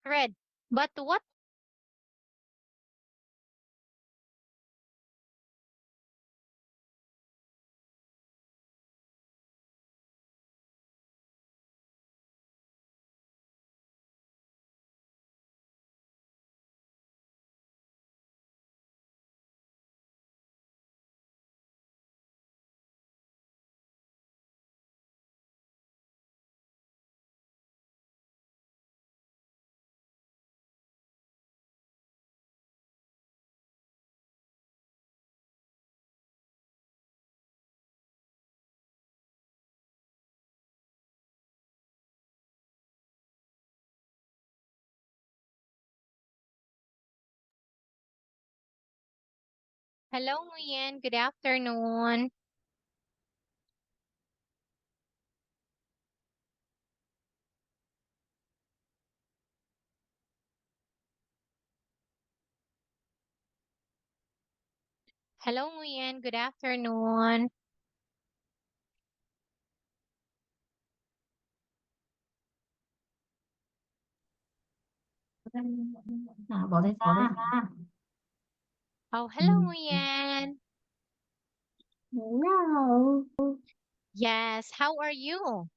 red. But what? Hello, Nguyen. Good afternoon. Hello, Nguyen. Good afternoon. Bỏ tay xa. Oh, hello, Nguyen. No. Yes, how are you?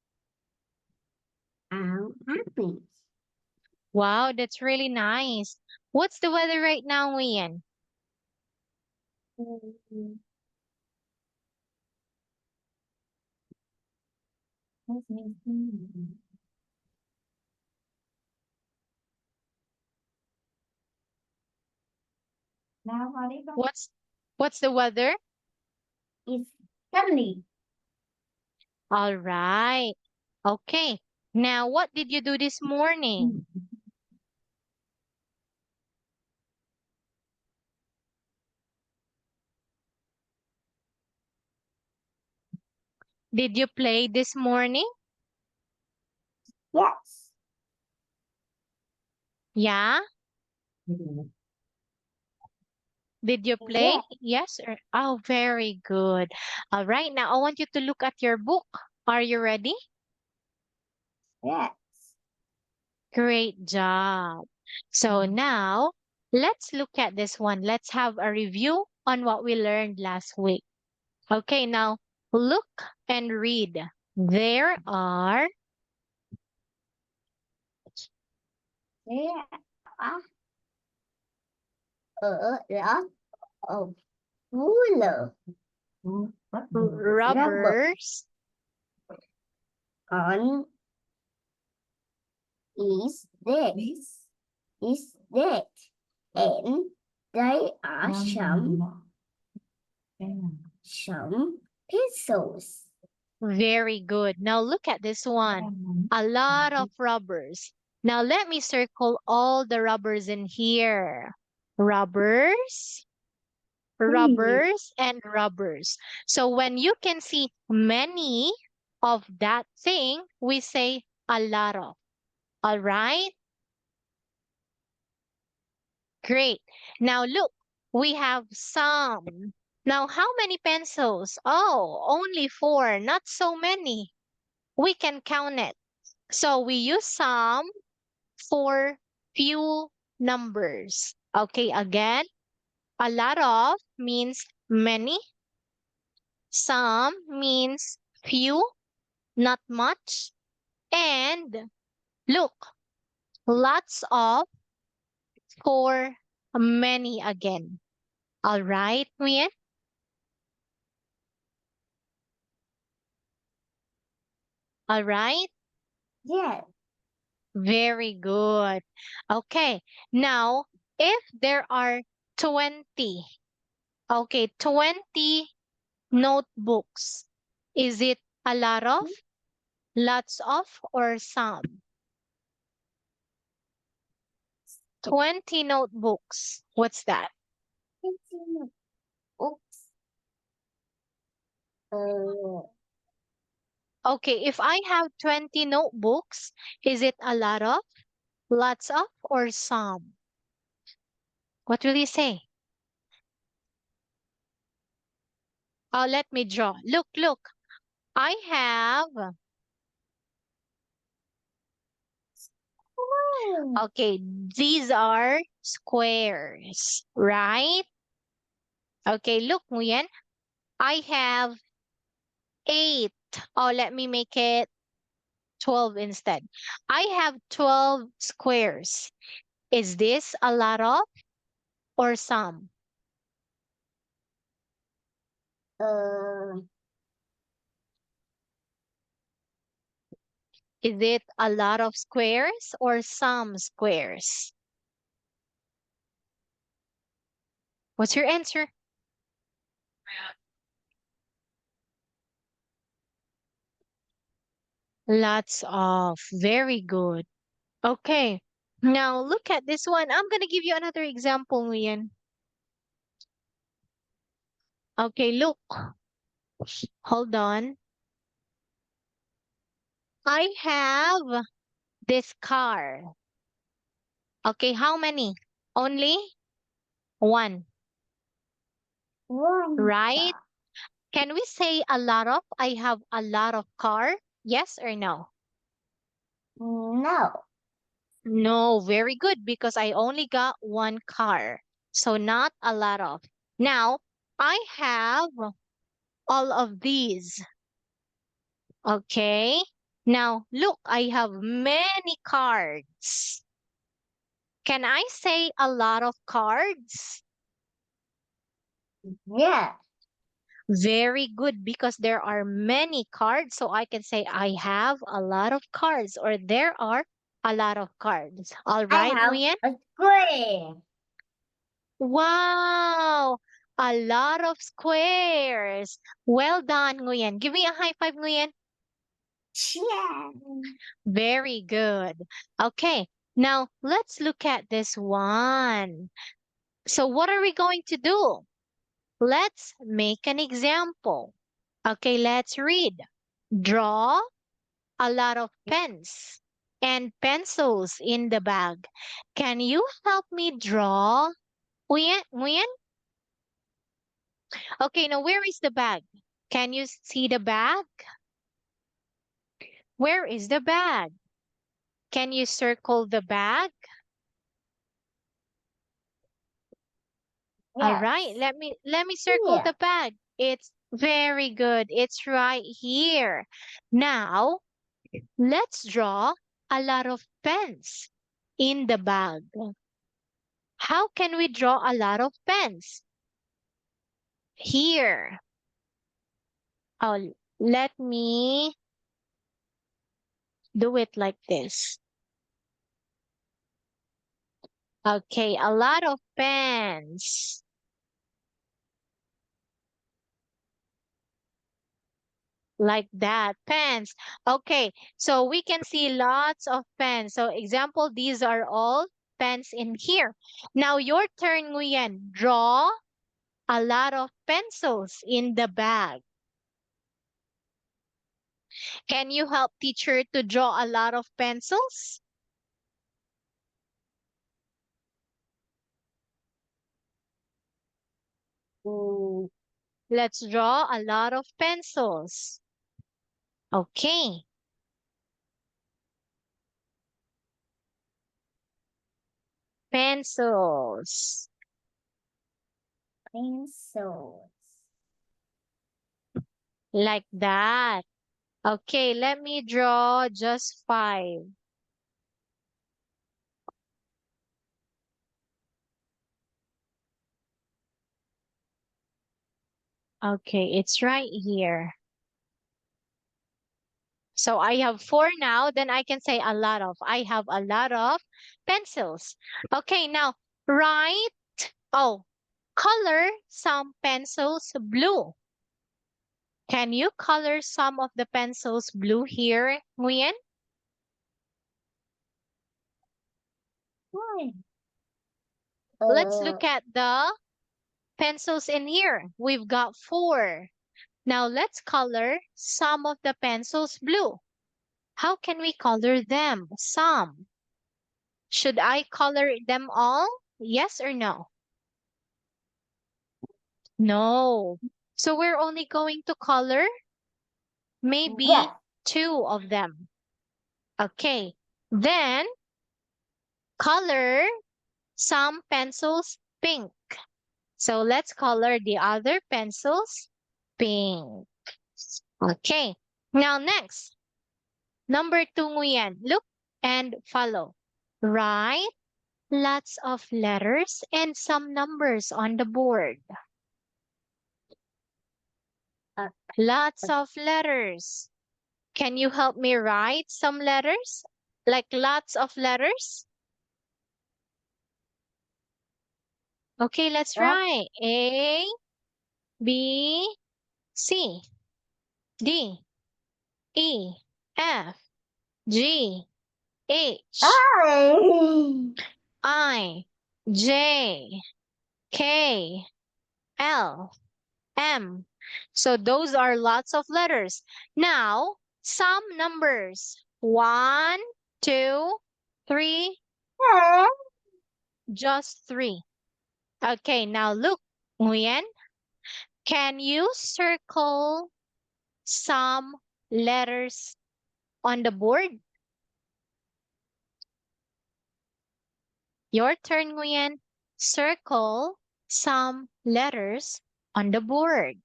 I'm happy. Wow, that's really nice. What's the weather right now, Nguyen? Nào vào đi con. What's the weather? It's sunny. All right. Okay. Now, what did you do this morning? Did you play this morning? Yes. Yeah? Did you play? Yes. Yes or oh, very good. All right. Now, I want you to look at your book. Are you ready? Yes. Great job. So now, let's look at this one. Let's have a review on what we learned last week. Okay, now look and read. There are There are a lot of ruler. Rubber rubbers. on is dead. Is dead. And they are some pencils. Very good. Now look at this one. A lot of rubbers. Now let me circle all the rubbers in here. Rubbers, rubbers, and rubbers. So when you can see many of that thing, we say a lot of. All right? Great. Now look, we have some. Now, how many pencils? Oh, only four, not so many. We can count it. So we use some for few numbers. Okay, again, a lot of means many. Some means few, not much. And look, lots of for many again. All right, Nguyen? All right. Yes. Very good. Okay. Now, if there are 20, okay, 20 notebooks, is it a lot of, lots of, or some? 20 notebooks. What's that? Oops. Okay, if I have 20 notebooks, is it a lot of, lots of, or some? What will you say? Oh, let me draw. Look, look. I have Okay, these are squares, right? Okay, look, Nguyen, I have 8. Oh, let me make it 12 instead. I have 12 squares. Is this a lot of or some? Uh, Is it a lot of squares or some squares? What's your answer? Lots of. Very good. Okay. Now look at this one. I'm going to give you another example, Nguyen. Okay, look. Hold on. I have this car. Okay, how many? Only one, one right? car. Can we say a lot of? I have a lot of car. Yes or no? No. No, very good because I only got one car. So not a lot of. Now, I have all of these. Okay. Now, look, I have many cards. Can I say a lot of cards? Yeah. Very good because there are many cards. So I can say I have a lot of cards or there are a lot of cards. All I right, have Nguyen? a square. Wow, a lot of squares. Well done, Nguyen. Give me a high five, Nguyen. Yeah. Very good. Okay, now let's look at this one. So what are we going to do? Let's make an example. Okay, let's read. Draw a lot of pens and pencils in the bag. Can you help me draw? Nguyen? Nguyen? Okay, now where is the bag? Can you see the bag? Where is the bag? Can you circle the bag? All right, Yes. let me circle Yeah. the bag. It's very good. It's right here. Now, let's draw a lot of pens in the bag. How can we draw a lot of pens? Here. Oh, let me do it like this. Okay, a lot of pens. Like that, pens. Okay, so we can see lots of pens. So example, these are all pens in here. Now your turn, Nguyen. Draw a lot of pencils in the bag. Can you help teacher to draw a lot of pencils? Mm, Let's draw a lot of pencils. Okay, pencils. pencils. Like that. Okay, let me draw just 5. Okay, it's right here. So I have 4 now, then I can say a lot of. I have a lot of pencils. Okay, now write, oh, color some pencils blue. Can you color some of the pencils blue here, Nguyen? Why? Let's Uh, look at the pencils in here. We've got 4. Now let's color some of the pencils blue. How can we color them? Some. Should I color them all? Yes or no? No. So we're only going to color maybe yes. 2 of them. Okay. Then Color some pencils pink. So let's color the other pencils pink. Okay. Now next, number 2 Nguyen. Look and follow. Write lots of letters and some numbers on the board. Lots of letters. Can you help me write some letters? Like lots of letters? Okay, let's Yeah. write. A, B, C, D, E, F, G, H, Ay. I, J, K, L, M. So those are lots of letters. Now, some numbers. 1, 2, 3, just 3. Okay, now look, Nguyen, can you circle some letters on the board? Your turn, Nguyen. Circle some letters on the board.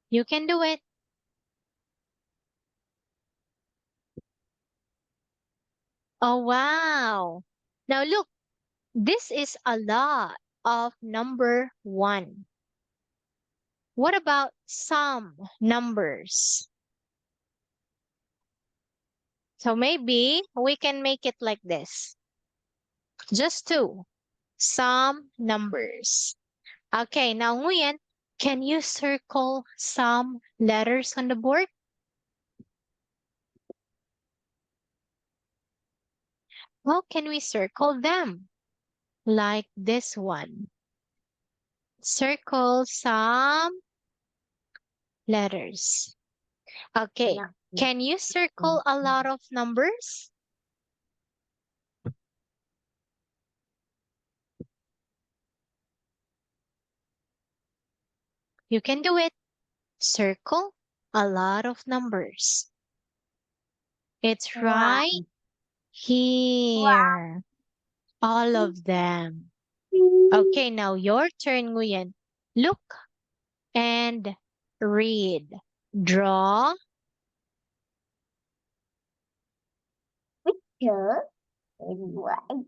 You can do it. Oh, wow. Now look, this is a lot of number 1. What about some numbers? So maybe we can make it like this. Just 2. Some numbers. Okay, now Nguyen, can you circle some letters on the board? How can we circle them? Like this one. Circle some letters. Okay, Yeah. can you circle a lot of numbers? You can do it. Circle a lot of numbers. It's Wow. right here. All of them. Okay, now your turn, Nguyen. Look and read. Draw Picture. Right.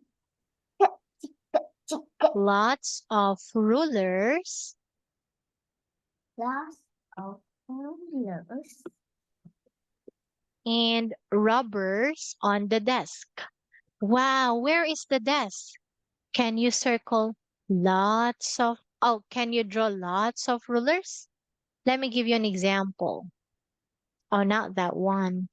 lots of rulers Lots of rulers. and rubbers on the desk. Wow, where is the desk? Can you circle lots of, oh, can you draw lots of rulers? Let me give you an example. Oh, not that one.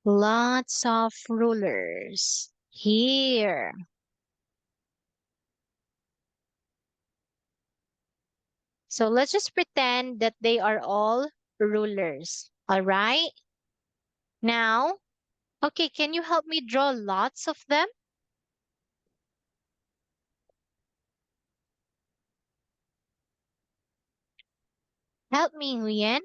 Lots of rulers. Here. So let's just pretend that they are all rulers. All right? Now, okay, can you help me draw lots of them? Help me, Nguyen.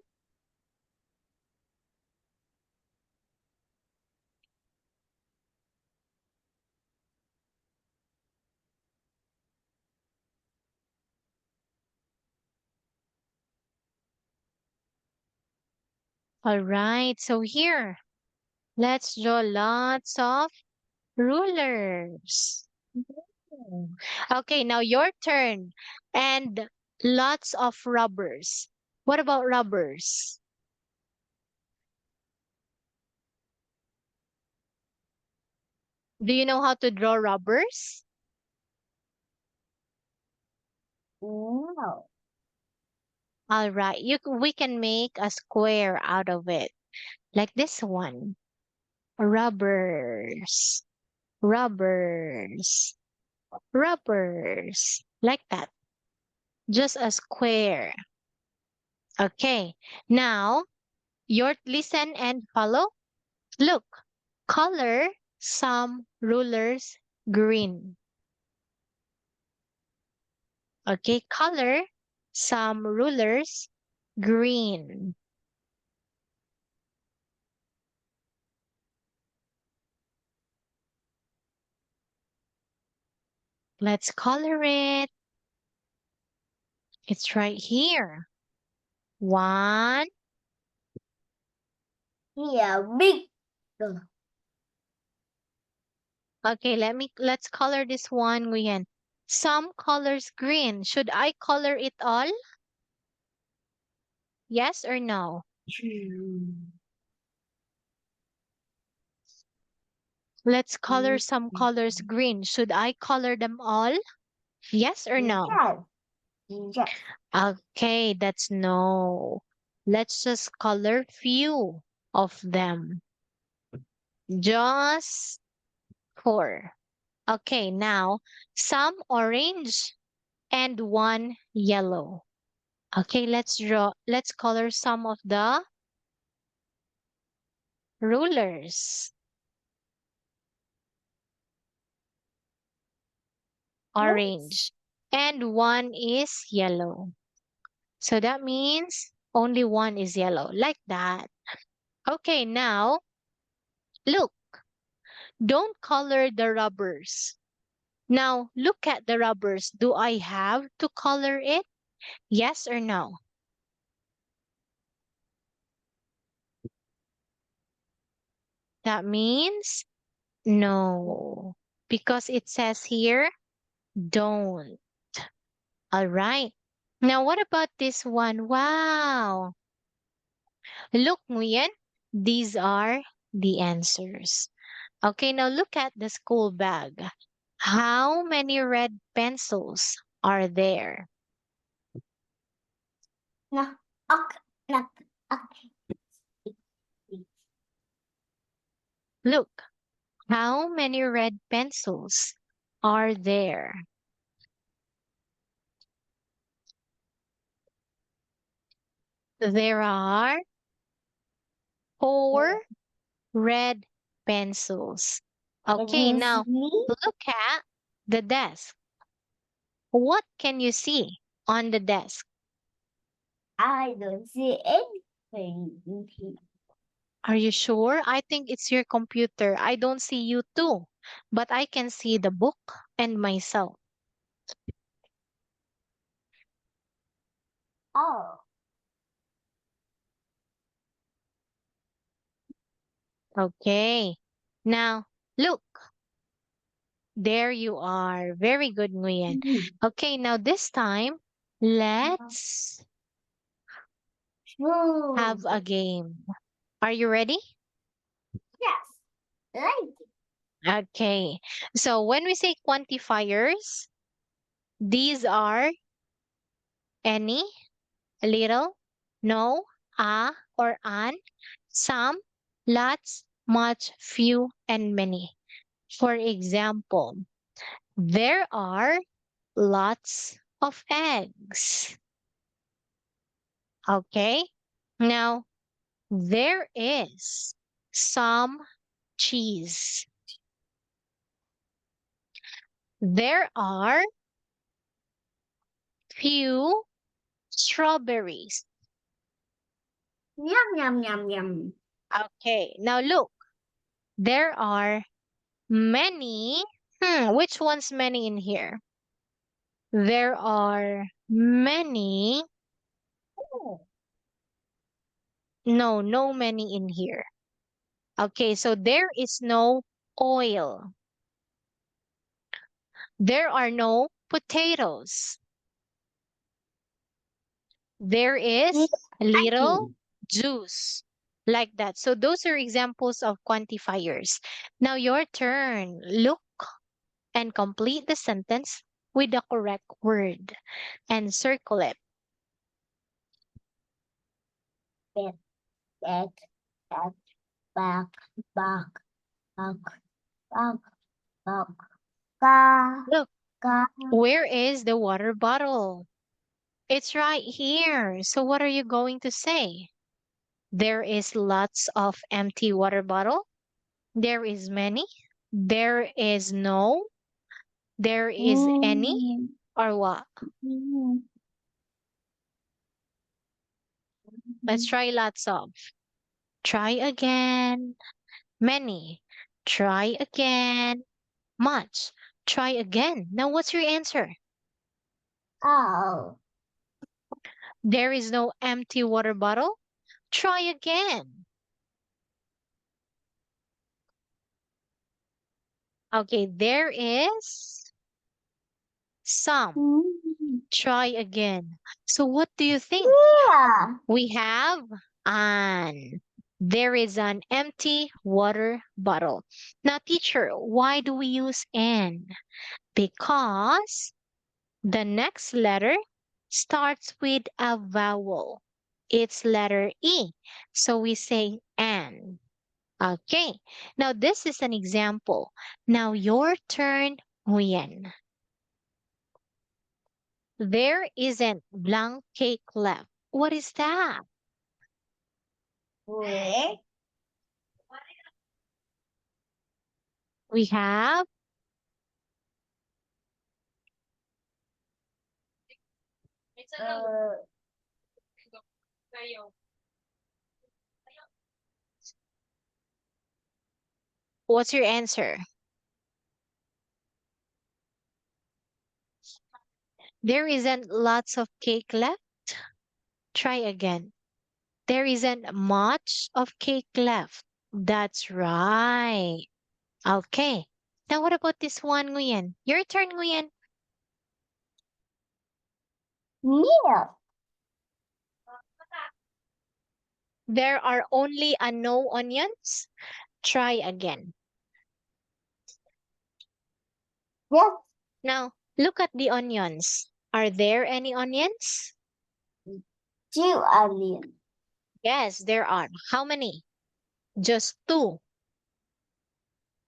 All right, so here, let's draw lots of rulers. Okay, now your turn. And lots of rubbers. What about rubbers? Do you know how to draw rubbers? No. All right, we can make a square out of it, like this one. Rubbers, rubbers, rubbers, like that. Just a square. Okay, now your listen and follow. Look, color some rulers green. Okay, color some rulers green. Let's color it. It's right here. 1, Yeah, big. okay, let's color this one, Nguyen. Some colors green. Should I color it all? Yes or no? Let's color some colors green. Should I color them all? Yes or no? Yes. Yes. Okay, that's no. Let's just color few of them. Just 4. Okay, now some orange and 1 yellow. Okay, let's color some of the rulers. Orange. And 1 is yellow. So that means only 1 is yellow, like that. Okay, now look, don't color the rubbers. Now look at the rubbers. Do I have to color it? Yes or no? That means no, because it says here, don't. All right. Now, what about this one? Wow. Look, Nguyen, these are the answers. Okay, now look at the school bag. How many red pencils are there? No. Okay. No. Okay. Look, how many red pencils are there? There are 4 red pencils. Okay, Can you now see? look at the desk. What can you see on the desk? I don't see anything. Are you sure? I think it's your computer. I don't see you too, but I can see the book and myself. Oh. Okay. Now, look. There you are. Very good, Nguyen. Mhm. Okay, now this time, let's have Smooth. a game. Are you ready? Yes. Right. Okay. So when we say quantifiers, these are any, little, no, a, or an, some, lots, much, few, and many. For example, there are lots of eggs. Okay. Now, there is some cheese. There are few strawberries. Yum, yum, yum, yum. Okay. Now look, there are many. Which one's many in here? There are many. Oh. No, no many in here. Okay, so there is no oil. There are no potatoes. There is little Exciting. juice. Like that. So those are examples of quantifiers. Now your turn. Look and complete the sentence with the correct word and circle it. Back, back, back, back, back, back, back, back, back, Look, back. where is the water bottle? It's right here. So what are you going to say? There is lots of empty water bottle. There is many. There is no. There is any Mm, or what? mm. Let's try lots of. Try again. Many. Try again. Much. Try again. Now, what's your answer? Oh. There is no empty water bottle. Try again. Okay, there is some. Try again. So what do you think? Yeah. We have an. There is an empty water bottle. Now, teacher, why do we use an? Because the next letter starts with a vowel. It's letter E. So we say an. Okay. Now, this is an example. Now, your turn, Nguyen. There isn't blank cake left. What is that? Where? We have Uh, what's your answer? There isn't lots of cake left. Try again. There isn't much of cake left. That's right. Okay. Now what about this one, Nguyen? Your turn, Nguyen. milk. There are only no onions. Try again. Yes. Now, look at the onions. Are there any onions? 2 onions. Yes, there are. How many? Just 2.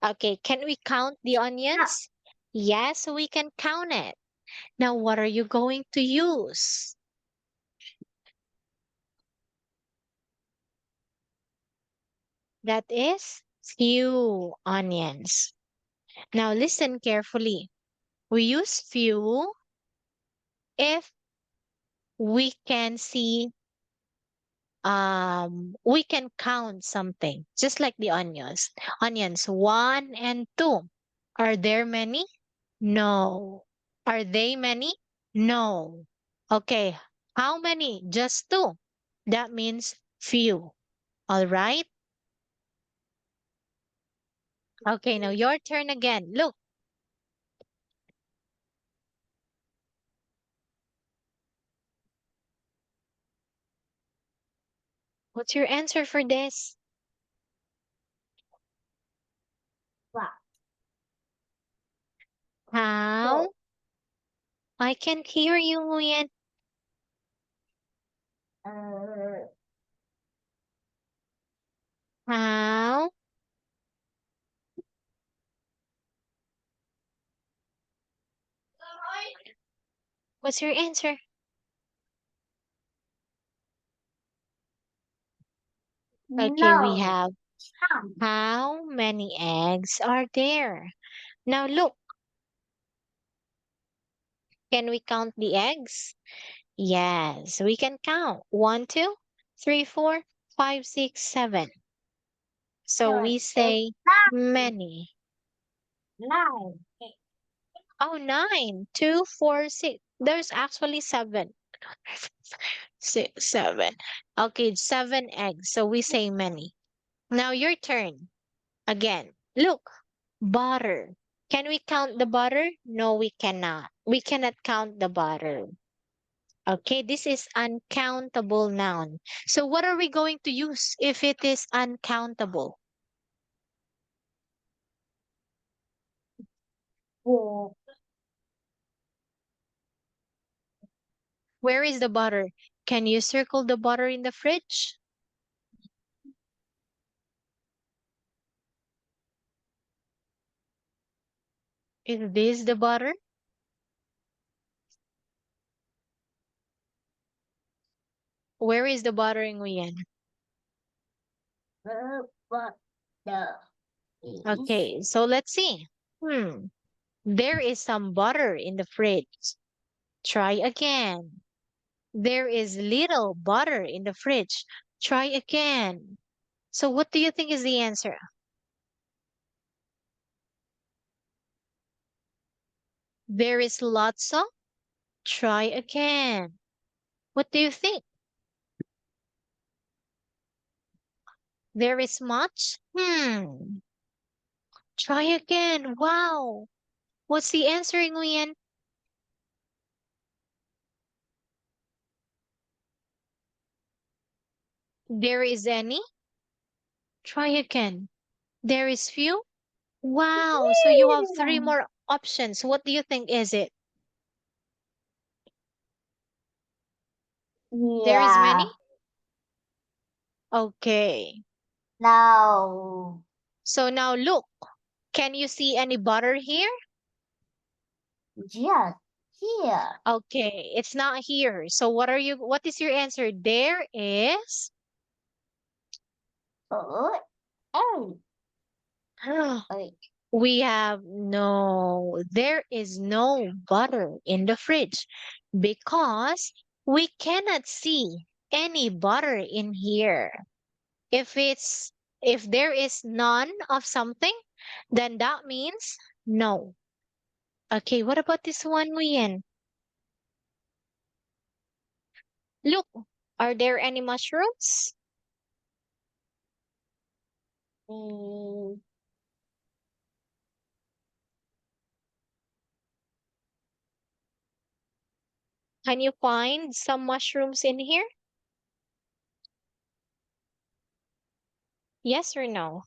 Okay, can we count the onions? Yes, we can count it. Now, what are you going to use? That is few onions. Now, listen carefully. We use few if we can see, we can count something, just like the onions. Onions, 1 and 2. Are there many? No. Are they many? No. Okay. How many? Just 2. That means few. All right. Okay, now your turn again. Look. What's your answer for this? Wow. How? I can't hear you, Nguyen. Uh, How? What's your answer? Okay, we no. have how many eggs are there? Now look, can we count the eggs? Yes, we can count. 1, 2, 3, 4, 5, 6, 7. So So we it's say many. 9. Oh, 9, 2, 4, 6. There's actually 7. 6, 7. Okay, 7 eggs. So we say many. Now your turn. Again, look, butter. Can we count the butter? No, we cannot. We cannot count the butter. Okay, this is uncountable noun. So what are we going to use if it is uncountable? 4. Where is the butter? Can you circle the butter in the fridge? Is this the butter? Where is the butter, Nguyen? But the Okay, so let's see. There is some butter in the fridge. Try again. There is little butter in the fridge. Try again. So what do you think is the answer? There is lots of. Try again. What do you think? There is much? Try again. Wow. What's the answer, Nguyen? There is any? Try again. There is few? Wow. So you have three more options. What do you think is it? There is many? Yeah. Okay. Now. So now look. Can you see any butter here? Just here. Okay, it's not here. So what is your answer? There is Oh. Oh. Wait. we have no, there is no butter in the fridge because we cannot see any butter in here. If it's if there is none of something, then that means no. Okay, what about this one, Nguyen? Look, are there any mushrooms? Mm, Can you find some mushrooms in here? Yes or no?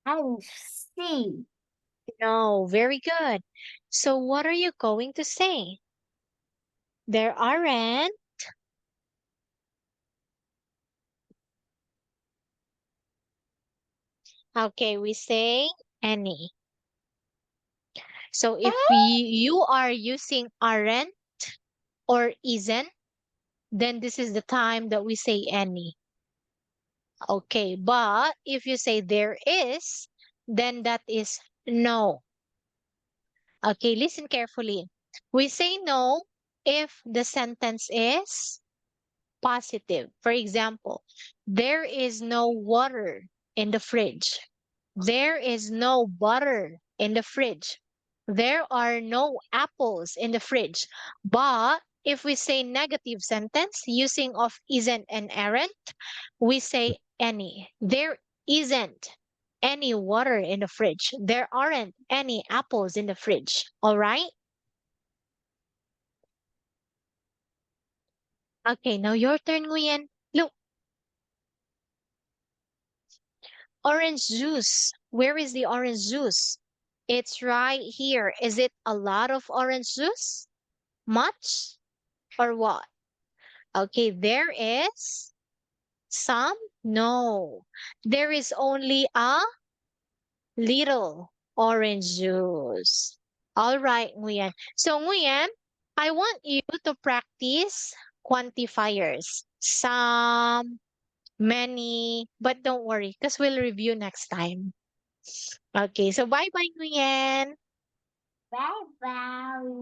and see. No, very good. So what are you going to say? There aren't. Okay, we say any. So if you are using aren't or isn't, then this is the time that we say any. Okay, but if you say there is, then that is no. Okay, listen carefully. We say no if the sentence is positive. For example, there is no water in the fridge. There is no butter in the fridge. There are no apples in the fridge. But if we say negative sentence using of isn't and aren't, we say any. There isn't any water in the fridge. There aren't any apples in the fridge. All right? Okay, now your turn, Nguyen. Look, orange juice. Where is the orange juice? It's right here. Is it a lot of orange juice? Much or what? Okay, there is some. No, there is only a little orange juice. All right, Nguyen. So, Nguyen, I want you to practice quantifiers. Some, many, but don't worry because we'll review next time. Okay, so bye-bye, Nguyen. Bye bye.